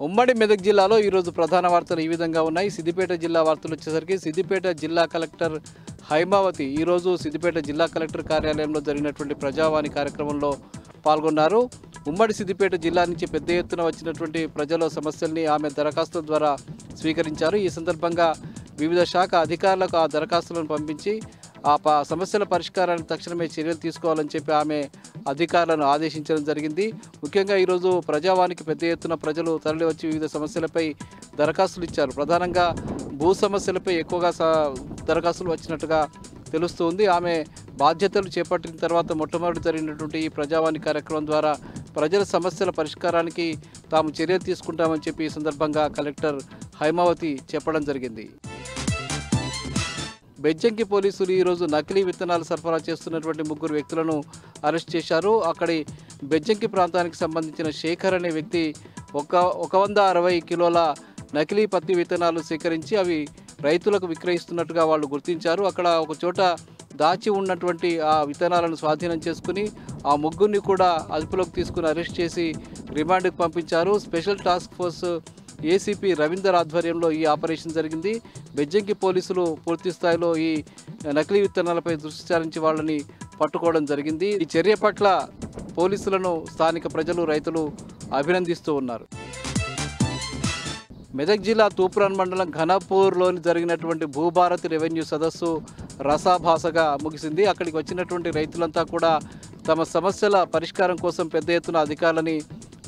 ఉమ్మడి మెదక్ జిల్లాలో ఈరోజు ప్రధాన వార్తలు ఈ విధంగా ఉన్నాయి. సిద్దిపేట జిల్లా వార్తలు వచ్చేసరికి సిద్దిపేట జిల్లా కలెక్టర్ హైమావతి ఈరోజు సిద్దిపేట జిల్లా కలెక్టర్ కార్యాలయంలో జరిగినటువంటి ప్రజావాణి కార్యక్రమంలో పాల్గొన్నారు. ఉమ్మడి సిద్దిపేట జిల్లా నుంచి పెద్ద ఎత్తున వచ్చినటువంటి ప్రజల సమస్యల్ని ఆమె దరఖాస్తుల ద్వారా స్వీకరించారు. ఈ సందర్భంగా వివిధ శాఖ అధికారులకు ఆ దరఖాస్తులను పంపించి ఆ సమస్యల పరిష్కారానికి తక్షణమే చర్యలు తీసుకోవాలని చెప్పి ఆమె అధికారులను ఆదేశించడం జరిగింది. ముఖ్యంగా ఈరోజు ప్రజావానికి పెద్ద ఎత్తున ప్రజలు తరలి వచ్చి వివిధ సమస్యలపై దరఖాస్తులు ఇచ్చారు. ప్రధానంగా భూ సమస్యలపై ఎక్కువగా దరఖాస్తులు వచ్చినట్టుగా తెలుస్తుంది. ఆమె బాధ్యతలు చేపట్టిన తర్వాత మొట్టమొదటి జరిగినటువంటి ఈ ప్రజావాణి కార్యక్రమం ద్వారా ప్రజల సమస్యల పరిష్కారానికి తాము చర్యలు తీసుకుంటామని చెప్పి ఈ సందర్భంగా కలెక్టర్ హైమావతి చెప్పడం జరిగింది. బెజ్జంకి పోలీసులు ఈరోజు నకిలీ విత్తనాలు సరఫరా చేస్తున్నటువంటి 3 వ్యక్తులను అరెస్ట్ చేశారు. అక్కడి బెజ్జంకి ప్రాంతానికి సంబంధించిన శేఖర్ అనే వ్యక్తి 160 కిలోల నకిలీ పత్తి విత్తనాలు సేకరించి అవి రైతులకు విక్రయిస్తున్నట్టుగా వాళ్ళు గుర్తించారు. అక్కడ ఒక చోట దాచి ఉన్నటువంటి ఆ విత్తనాలను స్వాధీనం చేసుకుని ఆ 3 కూడా అదుపులోకి తీసుకుని అరెస్ట్ చేసి రిమాండ్కి పంపించారు. Special task force ACP Ravinder ఆధ్వర్యంలో ఈ ఆపరేషన్ జరిగింది. బెజ్జంకి పోలీసులు పూర్తి స్థాయిలో ఈ నకిలీ విత్తనాలపై దృష్టి సారించి వాళ్ళని పట్టుకోవడం జరిగింది. ఈ చర్య పట్ల పోలీసులను స్థానిక ప్రజలు, రైతులు అభినందిస్తూ ఉన్నారు. మెదక్ జిల్లా తూప్రాన్ మండలం ఘనపూర్లోని జరిగినటువంటి భూభారతి రెవెన్యూ సదస్సు రసాభాసగా ముగిసింది. అక్కడికి వచ్చినటువంటి రైతులంతా కూడా తమ సమస్యల పరిష్కారం కోసం పెద్ద ఎత్తున అధికారులని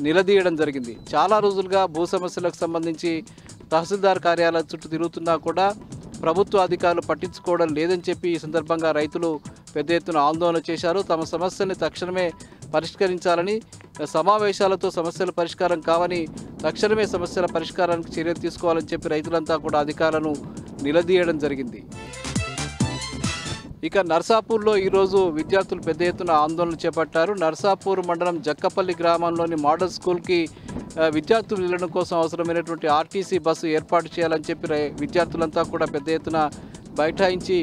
నిలదీయడం జరిగింది. చాలా రోజులుగా భూ సమస్యలకు సంబంధించి తహసీల్దార్ కార్యాలయం చుట్టూ తిరుగుతున్నా కూడా ప్రభుత్వ అధికారులు పట్టించుకోవడం లేదని చెప్పి ఈ సందర్భంగా రైతులు పెద్ద ఎత్తున ఆందోళన చేశారు. తమ సమస్యల్ని తక్షణమే పరిష్కరించాలని, సమావేశాలతో సమస్యల పరిష్కారం కావని, తక్షణమే సమస్యల పరిష్కారానికి చర్యలు తీసుకోవాలని చెప్పి రైతులంతా కూడా అధికారులను నిలదీయడం జరిగింది. ఇక నర్సాపూర్లో ఈరోజు విద్యార్థులు పెద్ద ఎత్తున ఆందోళన చేపట్టారు. నర్సాపూర్ మండలం జక్కపల్లి గ్రామంలోని మోడల్ స్కూల్కి విద్యార్థులు వెళ్ళడం కోసం అవసరమైనటువంటి ఆర్టీసీ బస్సు ఏర్పాటు చేయాలని చెప్పి విద్యార్థులంతా కూడా పెద్ద ఎత్తున బైఠాయించి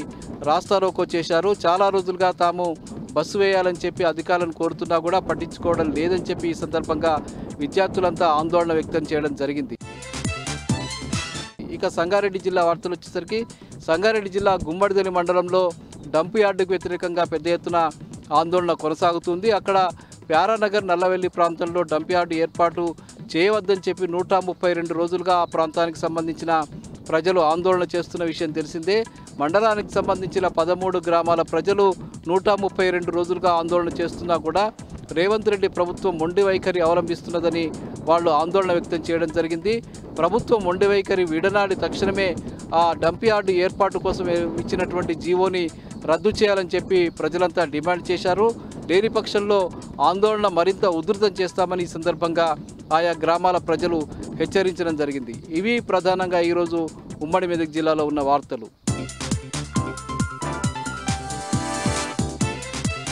రాస్తారోకో చేశారు. చాలా రోజులుగా తాము బస్సు వేయాలని చెప్పి అధికారులను కోరుతున్నా కూడా పట్టించుకోవడం లేదని చెప్పి ఈ సందర్భంగా విద్యార్థులంతా ఆందోళన వ్యక్తం చేయడం జరిగింది. ఇక సంగారెడ్డి జిల్లా వార్తలు వచ్చేసరికి సంగారెడ్డి జిల్లా గుమ్మడిదలి మండలంలో డంప్ యార్డుకు వ్యతిరేకంగా పెద్ద ఎత్తున ఆందోళన కొనసాగుతుంది. అక్కడ ప్యారానగర్ నల్లవెల్లి ప్రాంతంలో డంప్ యార్డు ఏర్పాటు చేయవద్దని చెప్పి 132 రోజులుగా ఆ ప్రాంతానికి సంబంధించిన ప్రజలు ఆందోళన చేస్తున్న విషయం తెలిసిందే. మండలానికి సంబంధించిన 13 గ్రామాల ప్రజలు 132 రోజులుగా ఆందోళన చేస్తున్నా కూడా రేవంత్ రెడ్డి ప్రభుత్వం మొండి వైఖరి అవలంబిస్తున్నదని వాళ్ళు ఆందోళన వ్యక్తం చేయడం జరిగింది. ప్రభుత్వం మొండి వైఖరి విడనాడి తక్షణమే ఆ డంప్ యార్డు ఏర్పాటు కోసం ఇచ్చినటువంటి జీవోని రద్దు చేయాలని చెప్పి ప్రజలంతా డిమాండ్ చేశారు. లేని పక్షంలో ఆందోళన మరింత ఉధృతం చేస్తామని ఈ సందర్భంగా ఆయా గ్రామాల ప్రజలు హెచ్చరించడం జరిగింది. ఇవి ప్రధానంగా ఈరోజు ఉమ్మడి మెదక్ జిల్లాలో ఉన్న వార్తలు.